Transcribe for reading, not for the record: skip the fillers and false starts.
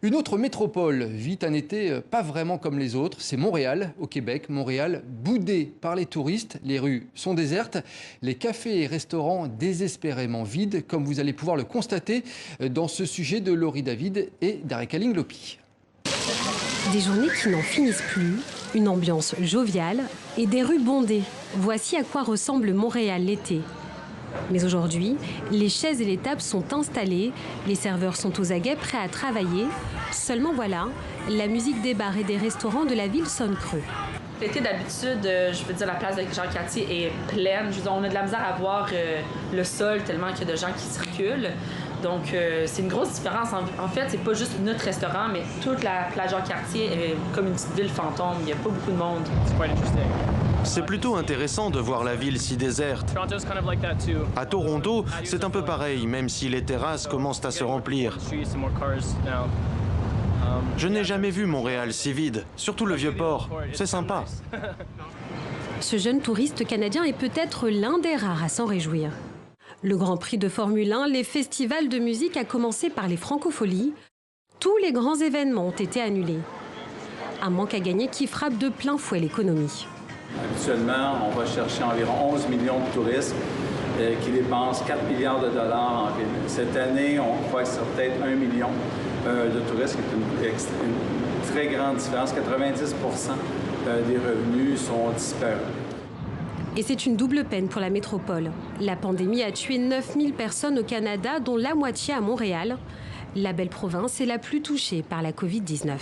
Une autre métropole vit un été pas vraiment comme les autres, c'est Montréal, au Québec. Montréal, boudé par les touristes, les rues sont désertes, les cafés et restaurants désespérément vides, comme vous allez pouvoir le constater dans ce sujet de Laurie David et d'Areka Linglopi. Des journées qui n'en finissent plus, une ambiance joviale et des rues bondées. Voici à quoi ressemble Montréal l'été. Mais aujourd'hui, les chaises et les tables sont installées, les serveurs sont aux aguets prêts à travailler. Seulement voilà, la musique des bars et des restaurants de la ville sonne creux. L'été, d'habitude, je veux dire, la place de Jean-Cartier est pleine. Je veux dire, on a de la misère à voir le sol tellement qu'il y a de gens qui circulent. Donc, c'est une grosse différence. En fait, c'est pas juste notre restaurant, mais toute la place Jean-Cartier est comme une petite ville fantôme. Il n'y a pas beaucoup de monde. C'est plutôt intéressant de voir la ville si déserte. À Toronto, c'est un peu pareil, même si les terrasses commencent à se remplir. Je n'ai jamais vu Montréal si vide, surtout le Vieux-Port. C'est sympa. Ce jeune touriste canadien est peut-être l'un des rares à s'en réjouir. Le Grand Prix de Formule 1, les festivals de musique, à commencer par les Francopholies, tous les grands événements ont été annulés. Un manque à gagner qui frappe de plein fouet l'économie. Habituellement, on va chercher environ 11 millions de touristes qui dépensent 4 milliards de dollars en ville. Cette année, on croit que c'est peut-être 1 million de touristes, qui est une très grande différence. 90 % des revenus sont disparus. Et c'est une double peine pour la métropole. La pandémie a tué 9000 personnes au Canada, dont la moitié à Montréal. La belle province est la plus touchée par la Covid-19.